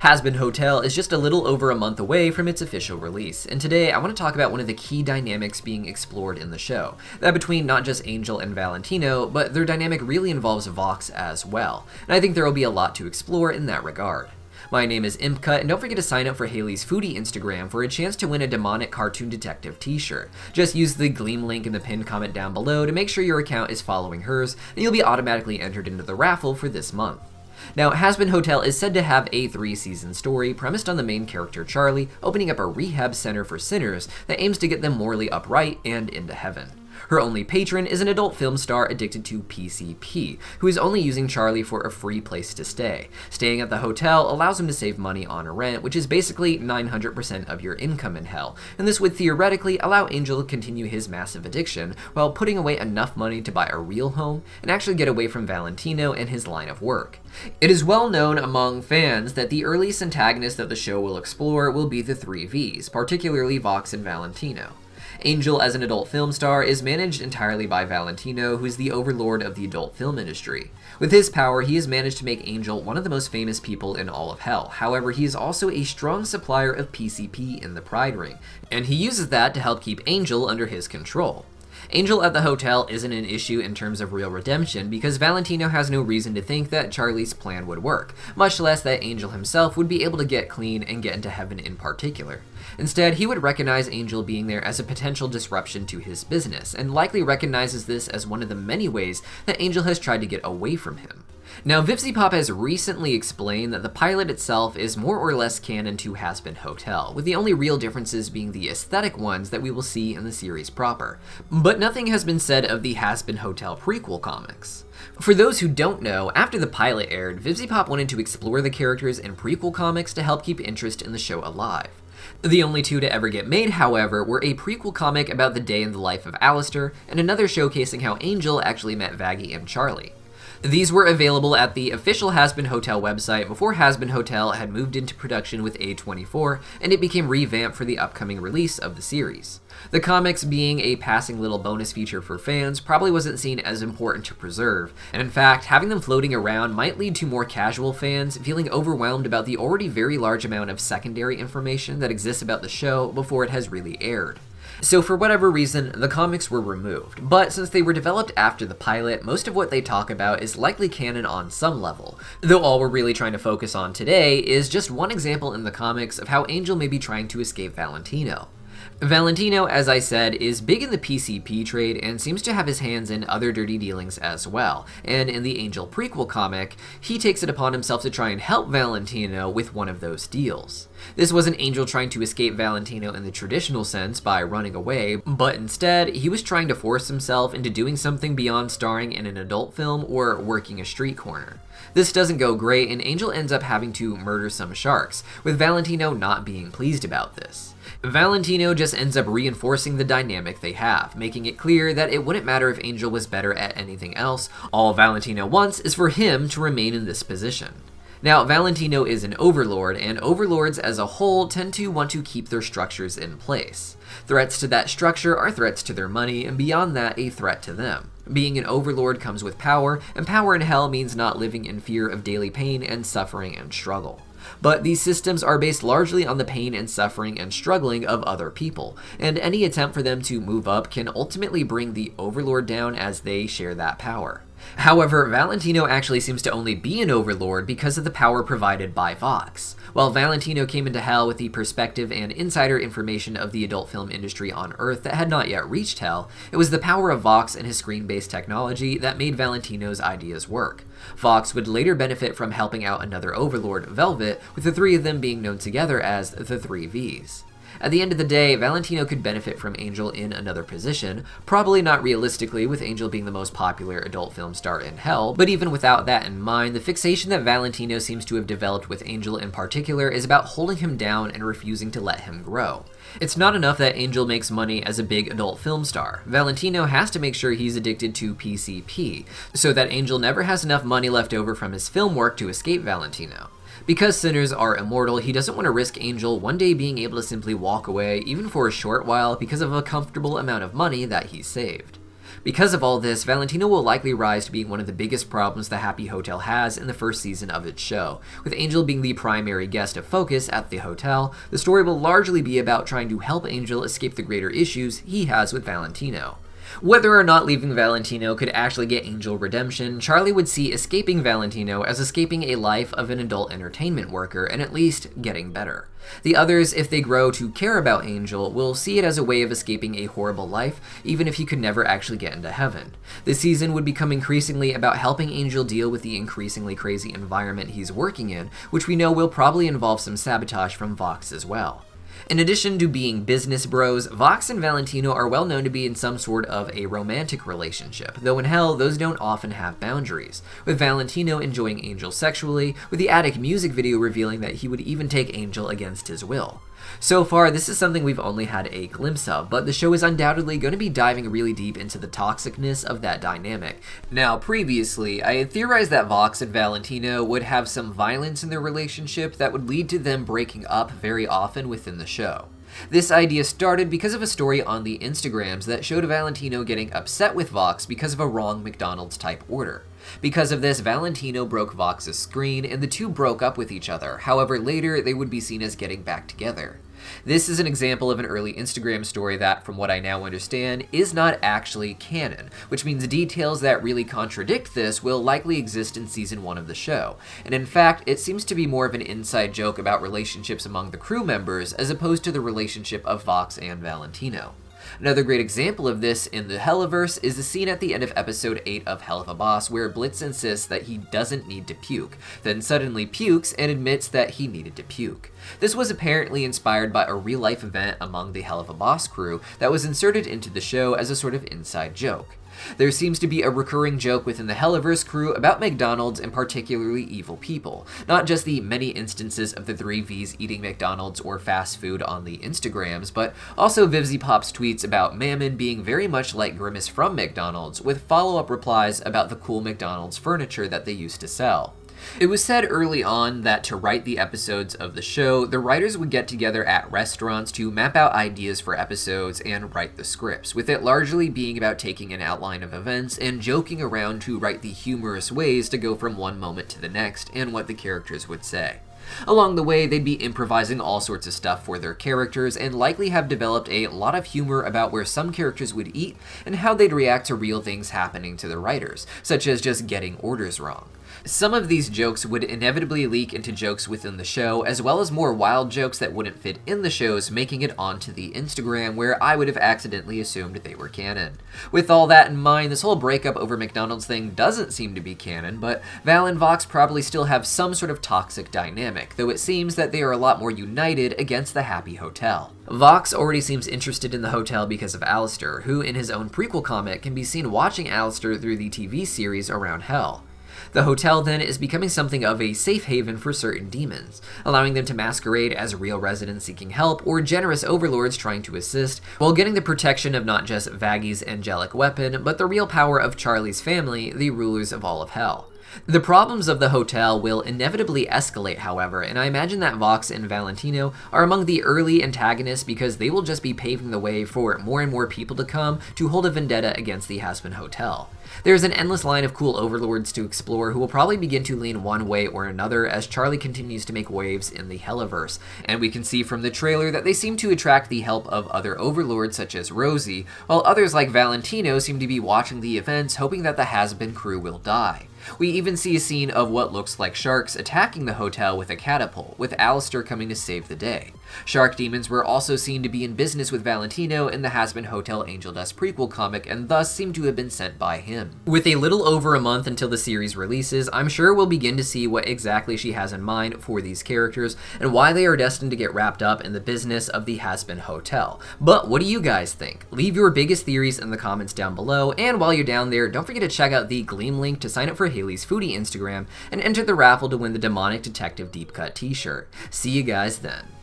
Hazbin Hotel is just a little over a month away from its official release, and today I want to talk about one of the key dynamics being explored in the show, that between not just Angel and Valentino, but their dynamic really involves Vox as well, and I think there will be a lot to explore in that regard. My name is ImpCut, and don't forget to sign up for Hailey's Foodie Instagram for a chance to win a demonic cartoon detective t-shirt. Just use the Gleam link in the pinned comment down below to make sure your account is following hers, and you'll be automatically entered into the raffle for this month. Now, Hazbin Hotel is said to have a 3-season story premised on the main character Charlie opening up a rehab center for sinners that aims to get them morally upright and into heaven. Her only patron is an adult film star addicted to PCP, who is only using Charlie for a free place to stay. Staying at the hotel allows him to save money on rent, which is basically 900% of your income in hell, and this would theoretically allow Angel to continue his massive addiction while putting away enough money to buy a real home and actually get away from Valentino and his line of work. It is well known among fans that the earliest antagonists that the show will explore will be the 3 Vs, particularly Vox and Valentino. Angel, as an adult film star, is managed entirely by Valentino, who is the overlord of the adult film industry. With his power, he has managed to make Angel one of the most famous people in all of hell. However, he is also a strong supplier of PCP in the Pride Ring, and he uses that to help keep Angel under his control. Angel at the hotel isn't an issue in terms of real redemption because Valentino has no reason to think that Charlie's plan would work, much less that Angel himself would be able to get clean and get into heaven in particular. Instead, he would recognize Angel being there as a potential disruption to his business, and likely recognizes this as one of the many ways that Angel has tried to get away from him. Now, VipsyPop has recently explained that the pilot itself is more or less canon to Hazbin Hotel, with the only real differences being the aesthetic ones that we will see in the series proper. But nothing has been said of the Hazbin Hotel prequel comics. For those who don't know, after the pilot aired, VipsyPop wanted to explore the characters in prequel comics to help keep interest in the show alive. The only two to ever get made, however, were a prequel comic about the day in the life of Alistair, and another showcasing how Angel actually met Vaggie and Charlie. These were available at the official Hazbin Hotel website before Hazbin Hotel had moved into production with A24, and it became revamped for the upcoming release of the series. The comics, being a passing little bonus feature for fans, probably wasn't seen as important to preserve, and in fact, having them floating around might lead to more casual fans feeling overwhelmed about the already very large amount of secondary information that exists about the show before it has really aired. So for whatever reason, the comics were removed, but since they were developed after the pilot, most of what they talk about is likely canon on some level, though all we're really trying to focus on today is just one example in the comics of how Angel may be trying to escape Valentino. Valentino, as I said, is big in the PCP trade and seems to have his hands in other dirty dealings as well, and in the Angel prequel comic, he takes it upon himself to try and help Valentino with one of those deals. This wasn't Angel trying to escape Valentino in the traditional sense by running away, but instead, he was trying to force himself into doing something beyond starring in an adult film or working a street corner. This doesn't go great, and Angel ends up having to murder some sharks, with Valentino not being pleased about this. Valentino just ends up reinforcing the dynamic they have, making it clear that it wouldn't matter if Angel was better at anything else, all Valentino wants is for him to remain in this position. Now, Valentino is an overlord, and overlords as a whole tend to want to keep their structures in place. Threats to that structure are threats to their money, and beyond that, a threat to them. Being an overlord comes with power, and power in hell means not living in fear of daily pain and suffering and struggle. But these systems are based largely on the pain and suffering and struggling of other people, and any attempt for them to move up can ultimately bring the overlord down as they share that power. However, Valentino actually seems to only be an overlord because of the power provided by Vox. While Valentino came into hell with the perspective and insider information of the adult film industry on Earth that had not yet reached hell, it was the power of Vox and his screen-based technology that made Valentino's ideas work. Vox would later benefit from helping out another overlord, Velvet, with the 3 of them being known together as the 3 Vs. At the end of the day, Valentino could benefit from Angel in another position, probably not realistically with Angel being the most popular adult film star in hell, but even without that in mind, the fixation that Valentino seems to have developed with Angel in particular is about holding him down and refusing to let him grow. It's not enough that Angel makes money as a big adult film star. Valentino has to make sure he's addicted to PCP, so that Angel never has enough money left over from his film work to escape Valentino. Because sinners are immortal, he doesn't want to risk Angel one day being able to simply walk away, even for a short while, because of a comfortable amount of money that he saved. Because of all this, Valentino will likely rise to being one of the biggest problems the Happy Hotel has in the first season of its show. With Angel being the primary guest of focus at the hotel, the story will largely be about trying to help Angel escape the greater issues he has with Valentino. Whether or not leaving Valentino could actually get Angel redemption, Charlie would see escaping Valentino as escaping a life of an adult entertainment worker and at least getting better. The others, if they grow to care about Angel, will see it as a way of escaping a horrible life, even if he could never actually get into heaven. This season would become increasingly about helping Angel deal with the increasingly crazy environment he's working in, which we know will probably involve some sabotage from Vox as well. In addition to being business bros, Vox and Valentino are well known to be in some sort of a romantic relationship, though in hell, those don't often have boundaries, with Valentino enjoying Angel sexually, with the Attic music video revealing that he would even take Angel against his will. So far, this is something we've only had a glimpse of, but the show is undoubtedly going to be diving really deep into the toxicness of that dynamic. Now, previously, I had theorized that Vox and Valentino would have some violence in their relationship that would lead to them breaking up very often within the show. This idea started because of a story on the Instagrams that showed Valentino getting upset with Vox because of a wrong McDonald's type order. Because of this, Valentino broke Vox's screen and the two broke up with each other. However, later they would be seen as getting back together. This is an example of an early Instagram story that, from what I now understand, is not actually canon, which means details that really contradict this will likely exist in season 1 of the show. And in fact, it seems to be more of an inside joke about relationships among the crew members as opposed to the relationship of Vox and Valentino. Another great example of this in the Helluverse is the scene at the end of episode 8 of Helluva where Blitz insists that he doesn't need to puke, then suddenly pukes and admits that he needed to puke. This was apparently inspired by a real-life event among the Helluva crew that was inserted into the show as a sort of inside joke. There seems to be a recurring joke within the Helluverse crew about McDonald's and particularly evil people, not just the many instances of the 3 Vs eating McDonald's or fast food on the Instagrams, but also VivziePop's tweets about Mammon being very much like Grimace from McDonald's, with follow-up replies about the cool McDonald's furniture that they used to sell. It was said early on that to write the episodes of the show, the writers would get together at restaurants to map out ideas for episodes and write the scripts, with it largely being about taking an outline of events and joking around to write the humorous ways to go from one moment to the next and what the characters would say. Along the way, they'd be improvising all sorts of stuff for their characters and likely have developed a lot of humor about where some characters would eat and how they'd react to real things happening to the writers, such as just getting orders wrong. Some of these jokes would inevitably leak into jokes within the show, as well as more wild jokes that wouldn't fit in the shows, making it onto the Instagram, where I would have accidentally assumed they were canon. With all that in mind, this whole breakup over McDonald's thing doesn't seem to be canon, but Val and Vox probably still have some sort of toxic dynamic, though it seems that they are a lot more united against the Happy Hotel. Vox already seems interested in the hotel because of Alistair, who in his own prequel comic can be seen watching Alistair through the TV series Around Hell. The hotel then is becoming something of a safe haven for certain demons, allowing them to masquerade as real residents seeking help or generous overlords trying to assist, while getting the protection of not just Vaggy's angelic weapon, but the real power of Charlie's family, the rulers of all of hell. The problems of the hotel will inevitably escalate, however, and I imagine that Vox and Valentino are among the early antagonists because they will just be paving the way for more and more people to come to hold a vendetta against the Hazbin Hotel. There's an endless line of cool overlords to explore who will probably begin to lean one way or another as Charlie continues to make waves in the Helluverse, and we can see from the trailer that they seem to attract the help of other overlords such as Rosie, while others like Valentino seem to be watching the events hoping that the Hazbin crew will die. We even see a scene of what looks like sharks attacking the hotel with a catapult, with Alistair coming to save the day. Shark demons were also seen to be in business with Valentino in the Hazbin Hotel Angel Dust prequel comic and thus seem to have been sent by him. With a little over a month until the series releases, I'm sure we'll begin to see what exactly she has in mind for these characters and why they are destined to get wrapped up in the business of the Hazbin Hotel. But what do you guys think? Leave your biggest theories in the comments down below, and while you're down there, don't forget to check out the Gleam link to sign up for Hailey's Foodie Instagram and enter the raffle to win the Demonic Detective Deepcut t-shirt. See you guys then.